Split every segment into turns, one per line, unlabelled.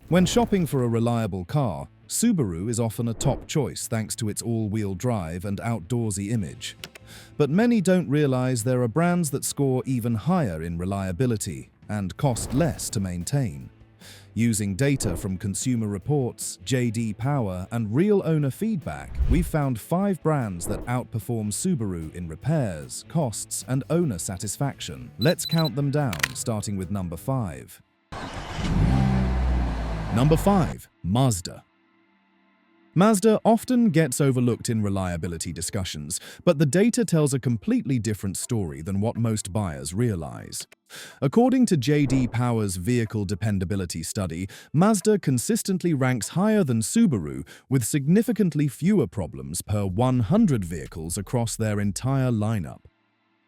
When shopping for a reliable car, Subaru is often a top choice thanks to its all-wheel drive and outdoorsy image. But many don't realize there are brands that score even higher in reliability and cost less to maintain. Using data from Consumer Reports, JD Power, and real owner feedback, we've found 5 brands that outperform Subaru in repairs, costs, and owner satisfaction. Let's count them down, starting with number 5. Number 5. Mazda. Mazda often gets overlooked in reliability discussions, but the data tells a completely different story than what most buyers realize. According to JD Power's Vehicle Dependability Study, Mazda consistently ranks higher than Subaru, with significantly fewer problems per 100 vehicles across their entire lineup.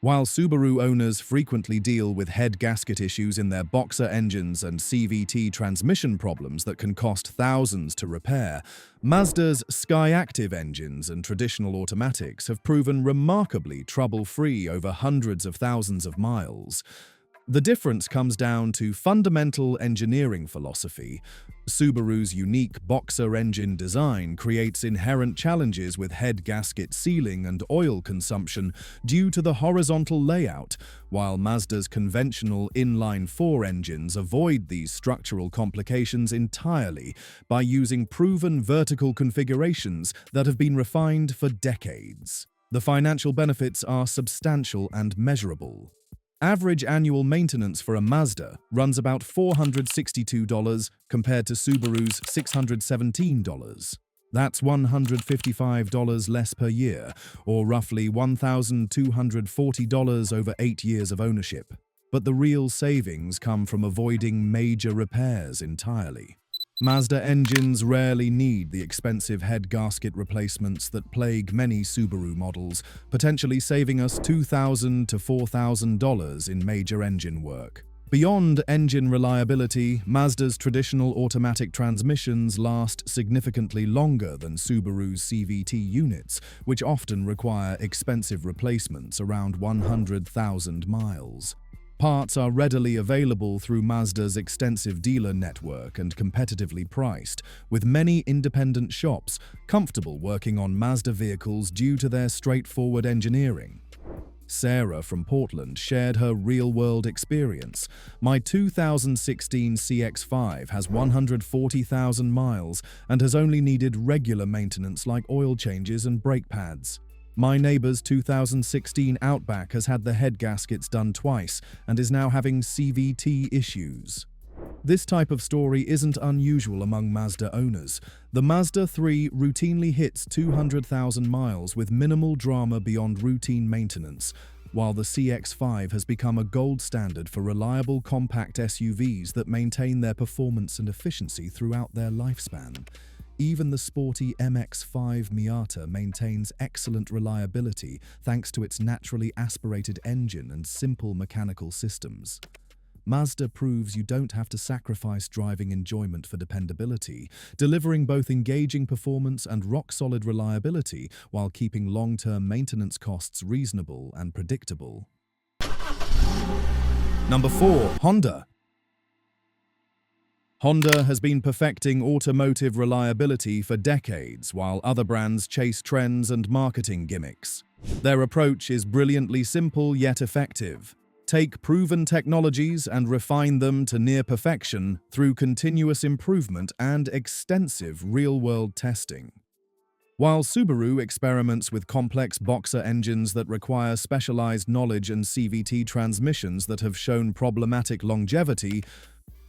While Subaru owners frequently deal with head gasket issues in their boxer engines and CVT transmission problems that can cost thousands to repair, Mazda's Skyactiv engines and traditional automatics have proven remarkably trouble-free over hundreds of thousands of miles. The difference comes down to fundamental engineering philosophy. Subaru's unique boxer engine design creates inherent challenges with head gasket sealing and oil consumption due to the horizontal layout, while Mazda's conventional inline-4 engines avoid these structural complications entirely by using proven vertical configurations that have been refined for decades. The financial benefits are substantial and measurable. Average annual maintenance for a Mazda runs about $462 compared to Subaru's $617. That's $155 less per year, or roughly $1,240 over 8 years of ownership. But the real savings come from avoiding major repairs entirely. Mazda engines rarely need the expensive head gasket replacements that plague many Subaru models, potentially saving us $2,000 to $4,000 in major engine work. Beyond engine reliability, Mazda's traditional automatic transmissions last significantly longer than Subaru's CVT units, which often require expensive replacements around 100,000 miles. Parts are readily available through Mazda's extensive dealer network and competitively priced, with many independent shops comfortable working on Mazda vehicles due to their straightforward engineering. Sarah from Portland shared her real-world experience. "My 2016 CX-5 has 140,000 miles and has only needed regular maintenance like oil changes and brake pads. My neighbor's 2016 Outback has had the head gaskets done twice and is now having CVT issues." This type of story isn't unusual among Mazda owners. The Mazda 3 routinely hits 200,000 miles with minimal drama beyond routine maintenance, while the CX-5 has become a gold standard for reliable compact SUVs that maintain their performance and efficiency throughout their lifespan. Even the sporty MX-5 Miata maintains excellent reliability thanks to its naturally aspirated engine and simple mechanical systems. Mazda proves you don't have to sacrifice driving enjoyment for dependability, delivering both engaging performance and rock-solid reliability while keeping long-term maintenance costs reasonable and predictable. Number 4. Honda. Honda has been perfecting automotive reliability for decades, while other brands chase trends and marketing gimmicks. Their approach is brilliantly simple yet effective. Take proven technologies and refine them to near perfection through continuous improvement and extensive real-world testing. While Subaru experiments with complex boxer engines that require specialized knowledge and CVT transmissions that have shown problematic longevity,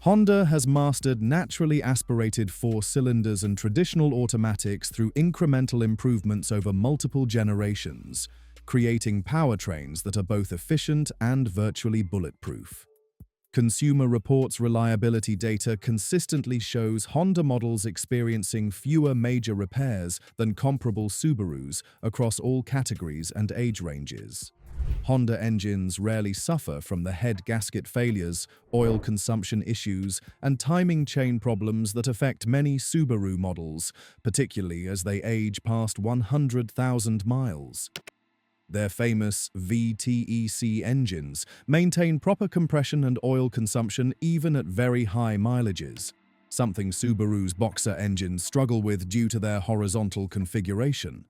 Honda has mastered naturally aspirated 4 cylinders and traditional automatics through incremental improvements over multiple generations, creating powertrains that are both efficient and virtually bulletproof. Consumer Reports reliability data consistently shows Honda models experiencing fewer major repairs than comparable Subarus across all categories and age ranges. Honda engines rarely suffer from the head gasket failures, oil consumption issues, and timing chain problems that affect many Subaru models, particularly as they age past 100,000 miles. Their famous VTEC engines maintain proper compression and oil consumption even at very high mileages. something Subaru's Boxer engines struggle with due to their horizontal configuration.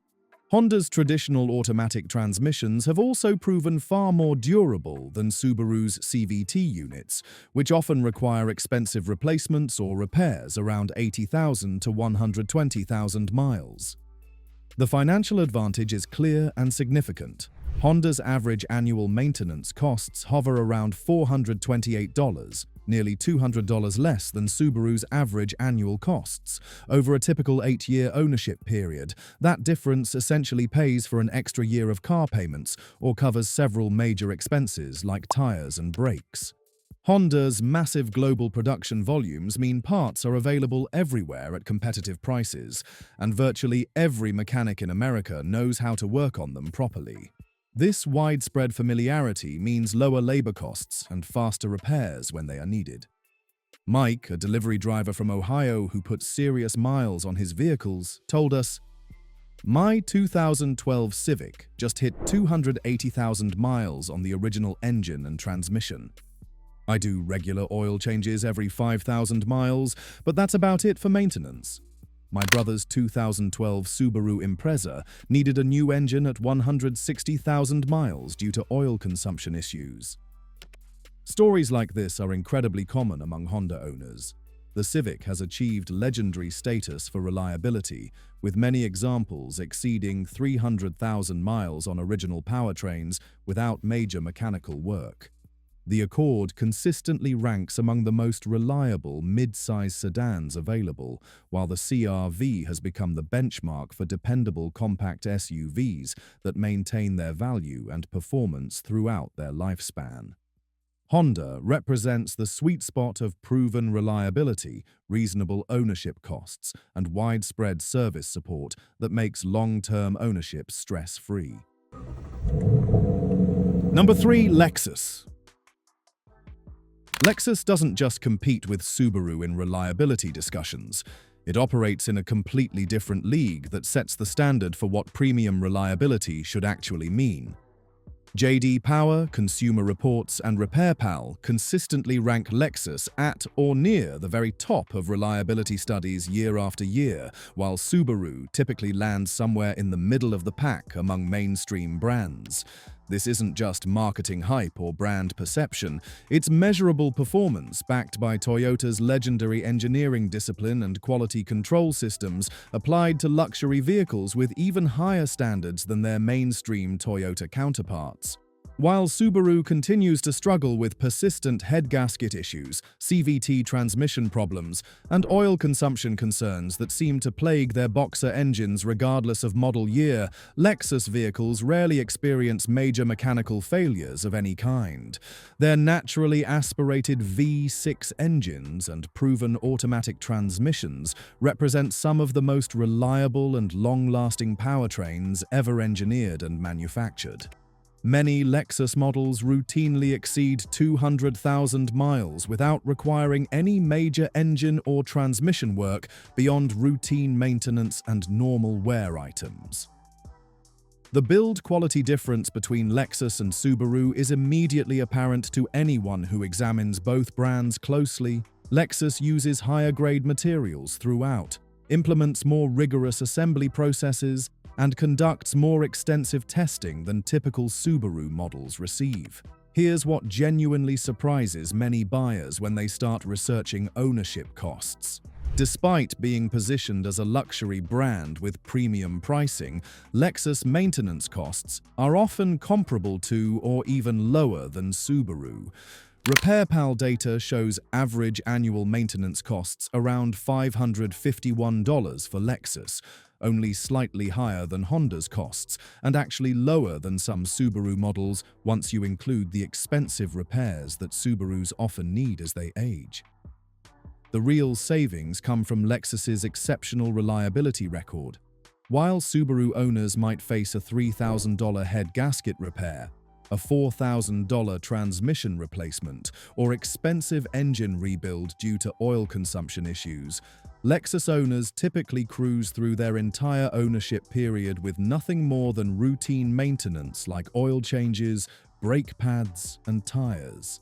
Honda's traditional automatic transmissions have also proven far more durable than Subaru's CVT units, which often require expensive replacements or repairs around 80,000 to 120,000 miles. The financial advantage is clear and significant. Honda's average annual maintenance costs hover around $428, nearly $200 less than Subaru's average annual costs. Over a typical 8-year ownership period, that difference essentially pays for an extra year of car payments or covers several major expenses like tires and brakes. Honda's massive global production volumes mean parts are available everywhere at competitive prices, and virtually every mechanic in America knows how to work on them properly. This widespread familiarity means lower labor costs and faster repairs when they are needed. Mike, a delivery driver from Ohio who puts serious miles on his vehicles, told us, "My 2012 Civic just hit 280,000 miles on the original engine and transmission. I do regular oil changes every 5,000 miles, but that's about it for maintenance. My brother's 2012 Subaru Impreza needed a new engine at 160,000 miles due to oil consumption issues." Stories like this are incredibly common among Honda owners. The Civic has achieved legendary status for reliability, with many examples exceeding 300,000 miles on original powertrains without major mechanical work. The Accord consistently ranks among the most reliable mid-size sedans available, while the CR-V has become the benchmark for dependable compact SUVs that maintain their value and performance throughout their lifespan. Honda represents the sweet spot of proven reliability, reasonable ownership costs, and widespread service support that makes long-term ownership stress-free. Number 3. Lexus. Lexus doesn't just compete with Subaru in reliability discussions. It operates in a completely different league that sets the standard for what premium reliability should actually mean. J.D. Power, Consumer Reports, and RepairPal consistently rank Lexus at or near the very top of reliability studies year after year, while Subaru typically lands somewhere in the middle of the pack among mainstream brands. This isn't just marketing hype or brand perception, it's measurable performance backed by Toyota's legendary engineering discipline and quality control systems applied to luxury vehicles with even higher standards than their mainstream Toyota counterparts. While Subaru continues to struggle with persistent head gasket issues, CVT transmission problems, and oil consumption concerns that seem to plague their Boxer engines regardless of model year, Lexus vehicles rarely experience major mechanical failures of any kind. Their naturally aspirated V6 engines and proven automatic transmissions represent some of the most reliable and long-lasting powertrains ever engineered and manufactured. Many Lexus models routinely exceed 200,000 miles without requiring any major engine or transmission work beyond routine maintenance and normal wear items. The build quality difference between Lexus and Subaru is immediately apparent to anyone who examines both brands closely. Lexus uses higher-grade materials throughout, implements more rigorous assembly processes, and conducts more extensive testing than typical Subaru models receive. Here's what genuinely surprises many buyers when they start researching ownership costs. Despite being positioned as a luxury brand with premium pricing, Lexus maintenance costs are often comparable to or even lower than Subaru. RepairPal data shows average annual maintenance costs around $551 for Lexus, only slightly higher than Honda's costs, and actually lower than some Subaru models once you include the expensive repairs that Subarus often need as they age. The real savings come from Lexus's exceptional reliability record. While Subaru owners might face a $3,000 head gasket repair, a $4,000 transmission replacement, or expensive engine rebuild due to oil consumption issues, Lexus owners typically cruise through their entire ownership period with nothing more than routine maintenance like oil changes, brake pads, and tires.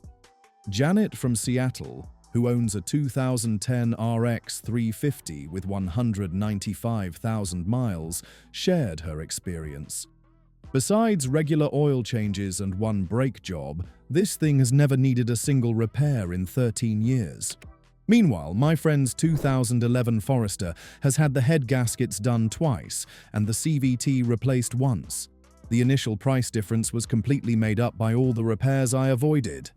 Janet from Seattle, who owns a 2010 RX 350 with 195,000 miles, shared her experience. Besides regular oil changes and one brake job, this thing has never needed a single repair in 13 years. Meanwhile, my friend's 2011 Forester has had the head gaskets done twice and the CVT replaced once. The initial price difference was completely made up by all the repairs I avoided.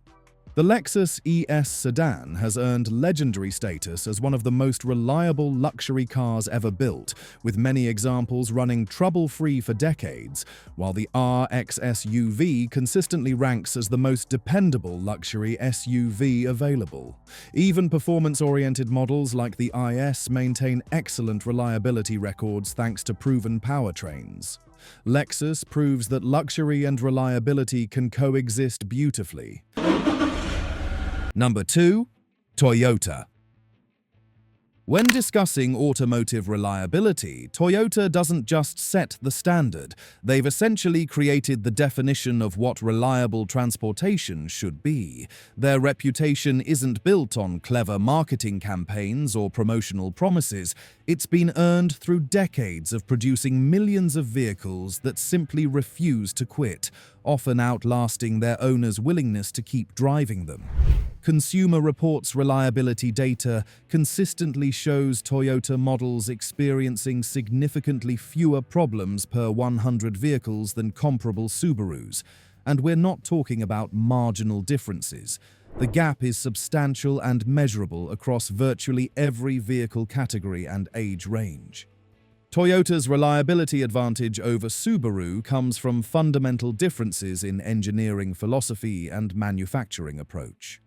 The Lexus ES sedan has earned legendary status as one of the most reliable luxury cars ever built, with many examples running trouble-free for decades, while the RX SUV consistently ranks as the most dependable luxury SUV available. Even performance-oriented models like the IS maintain excellent reliability records thanks to proven powertrains. Lexus proves that luxury and reliability can coexist beautifully. Number 2. Toyota. When discussing automotive reliability, Toyota doesn't just set the standard, they've essentially created the definition of what reliable transportation should be. Their reputation isn't built on clever marketing campaigns or promotional promises, it's been earned through decades of producing millions of vehicles that simply refuse to quit, often outlasting their owners' willingness to keep driving them. Consumer Reports reliability data consistently shows Toyota models experiencing significantly fewer problems per 100 vehicles than comparable Subarus, and we're not talking about marginal differences. The gap is substantial and measurable across virtually every vehicle category and age range. Toyota's reliability advantage over Subaru comes from fundamental differences in engineering philosophy and manufacturing approach.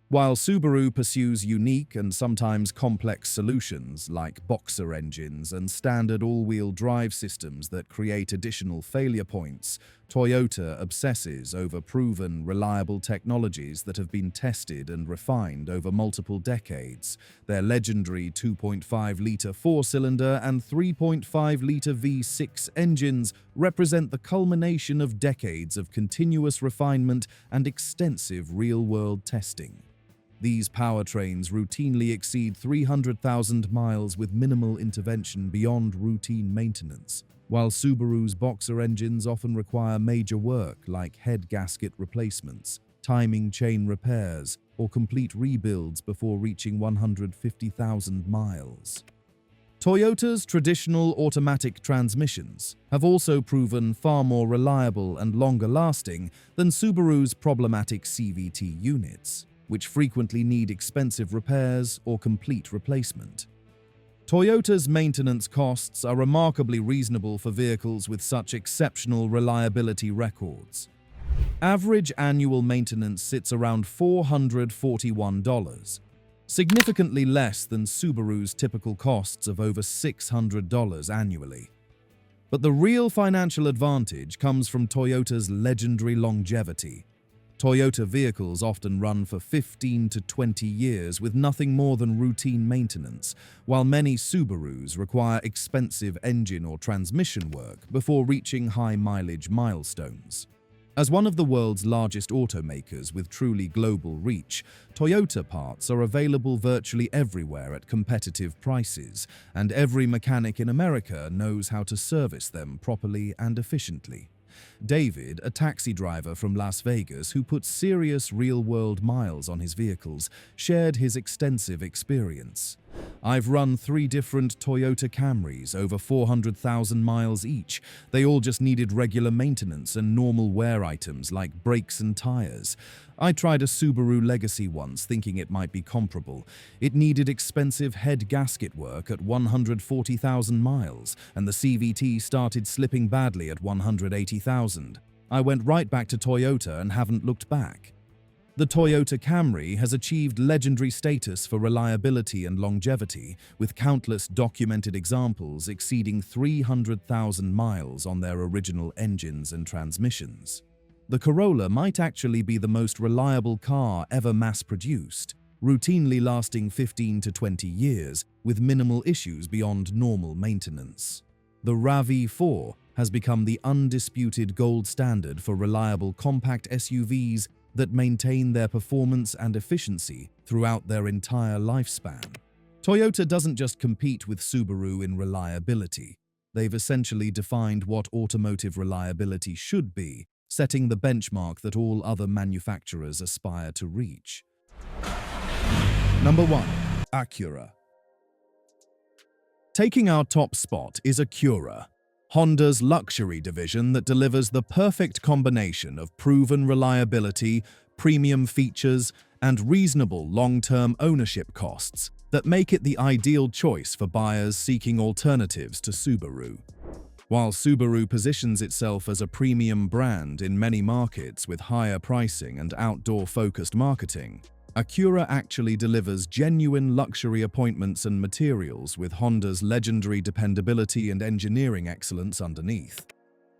While Subaru pursues unique and sometimes complex solutions like boxer engines and standard all-wheel drive systems that create additional failure points, Toyota obsesses over proven, reliable technologies that have been tested and refined over multiple decades. Their legendary 2.5-litre four-cylinder and 3.5-litre V6 engines represent the culmination of decades of continuous refinement and extensive real-world testing. These powertrains routinely exceed 300,000 miles with minimal intervention beyond routine maintenance, while Subaru's boxer engines often require major work like head gasket replacements, timing chain repairs, or complete rebuilds before reaching 150,000 miles. Toyota's traditional automatic transmissions have also proven far more reliable and longer-lasting than Subaru's problematic CVT units, which frequently need expensive repairs or complete replacement. Toyota's maintenance costs are remarkably reasonable for vehicles with such exceptional reliability records. Average annual maintenance sits around $441, significantly less than Subaru's typical costs of over $600 annually. But the real financial advantage comes from Toyota's legendary longevity. Toyota vehicles often run for 15 to 20 years with nothing more than routine maintenance, while many Subarus require expensive engine or transmission work before reaching high-mileage milestones. As one of the world's largest automakers with truly global reach, Toyota parts are available virtually everywhere at competitive prices, and every mechanic in America knows how to service them properly and efficiently. David, a taxi driver from Las Vegas who puts serious real-world miles on his vehicles, shared his extensive experience. "I've run 3 different Toyota Camrys, over 400,000 miles each. They all just needed regular maintenance and normal wear items like brakes and tires. I tried a Subaru Legacy once, thinking it might be comparable. It needed expensive head gasket work at 140,000 miles, and the CVT started slipping badly at 180,000. I went right back to Toyota and haven't looked back." The Toyota Camry has achieved legendary status for reliability and longevity, with countless documented examples exceeding 300,000 miles on their original engines and transmissions. The Corolla might actually be the most reliable car ever mass-produced, routinely lasting 15 to 20 years with minimal issues beyond normal maintenance. The RAV4 has become the undisputed gold standard for reliable compact SUVs, that maintain their performance and efficiency throughout their entire lifespan. Toyota doesn't just compete with Subaru in reliability. They've essentially defined what automotive reliability should be, setting the benchmark that all other manufacturers aspire to reach. Number 1. Acura. Taking our top spot is Acura, Honda's luxury division that delivers the perfect combination of proven reliability, premium features, and reasonable long-term ownership costs that make it the ideal choice for buyers seeking alternatives to Subaru. While Subaru positions itself as a premium brand in many markets with higher pricing and outdoor-focused marketing, Acura actually delivers genuine luxury appointments and materials with Honda's legendary dependability and engineering excellence underneath.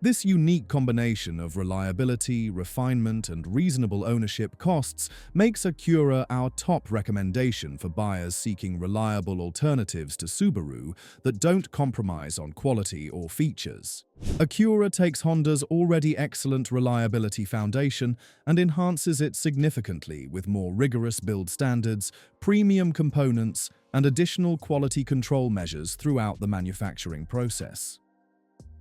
This unique combination of reliability, refinement, and reasonable ownership costs makes Acura our top recommendation for buyers seeking reliable alternatives to Subaru that don't compromise on quality or features. Acura takes Honda's already excellent reliability foundation and enhances it significantly with more rigorous build standards, premium components, and additional quality control measures throughout the manufacturing process.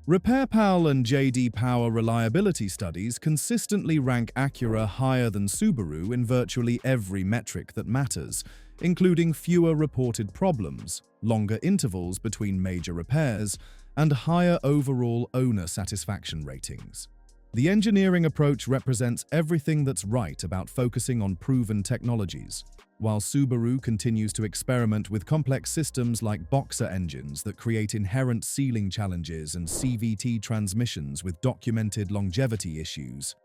RepairPal and J.D. Power reliability studies consistently rank Acura higher than Subaru in virtually every metric that matters, including fewer reported problems, longer intervals between major repairs, and higher overall owner satisfaction ratings. The engineering approach represents everything that's right about focusing on proven technologies, while Subaru continues to experiment with complex systems like boxer engines that create inherent sealing challenges and CVT transmissions with documented longevity issues.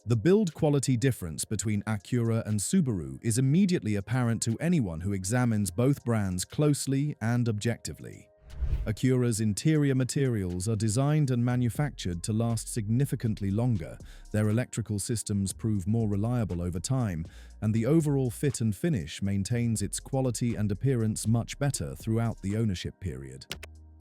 The build quality difference between Acura and Subaru is immediately apparent to anyone who examines both brands closely and objectively. Acura's interior materials are designed and manufactured to last significantly longer, their electrical systems prove more reliable over time, and the overall fit and finish maintains its quality and appearance much better throughout the ownership period.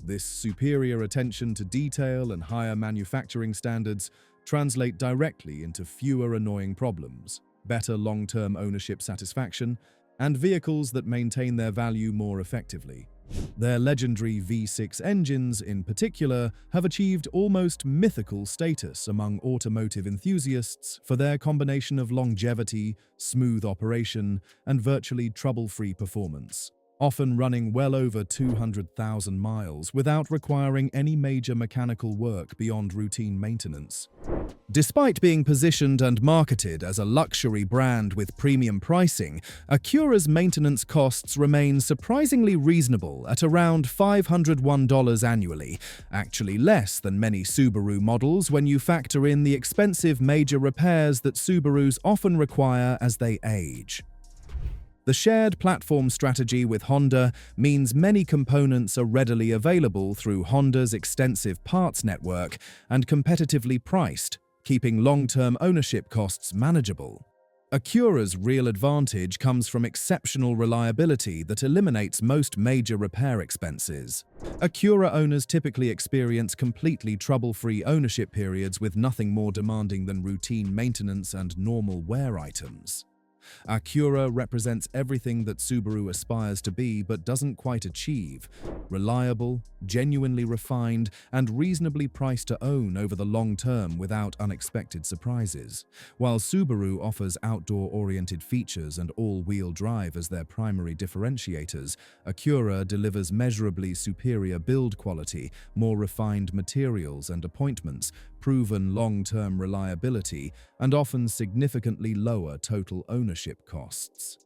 This superior attention to detail and higher manufacturing standards translate directly into fewer annoying problems, better long-term ownership satisfaction, and vehicles that maintain their value more effectively. Their legendary V6 engines, in particular, have achieved almost mythical status among automotive enthusiasts for their combination of longevity, smooth operation, and virtually trouble-free performance, often running well over 200,000 miles without requiring any major mechanical work beyond routine maintenance. Despite being positioned and marketed as a luxury brand with premium pricing, Acura's maintenance costs remain surprisingly reasonable at around $501 annually, actually less than many Subaru models when you factor in the expensive major repairs that Subarus often require as they age. The shared platform strategy with Honda means many components are readily available through Honda's extensive parts network and competitively priced, keeping long-term ownership costs manageable. Acura's real advantage comes from exceptional reliability that eliminates most major repair expenses. Acura owners typically experience completely trouble-free ownership periods with nothing more demanding than routine maintenance and normal wear items. Acura represents everything that Subaru aspires to be but doesn't quite achieve: reliable, genuinely refined, and reasonably priced to own over the long term without unexpected surprises. While Subaru offers outdoor-oriented features and all-wheel drive as their primary differentiators, Acura delivers measurably superior build quality, more refined materials and appointments, proven long-term reliability, and often significantly lower total ownership costs.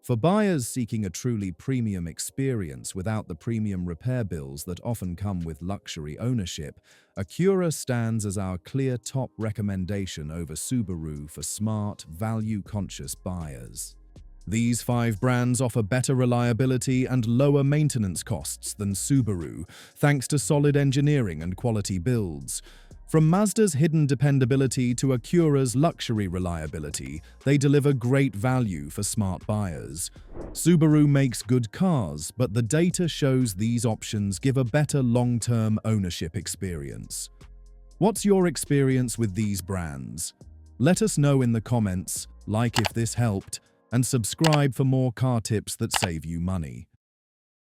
For buyers seeking a truly premium experience without the premium repair bills that often come with luxury ownership, Acura stands as our clear top recommendation over Subaru for smart, value-conscious buyers. These 5 brands offer better reliability and lower maintenance costs than Subaru, thanks to solid engineering and quality builds. From Mazda's hidden dependability to Acura's luxury reliability, they deliver great value for smart buyers. Subaru makes good cars, but the data shows these options give a better long-term ownership experience. What's your experience with these brands? Let us know in the comments, like if this helped, and subscribe for more car tips that save you money.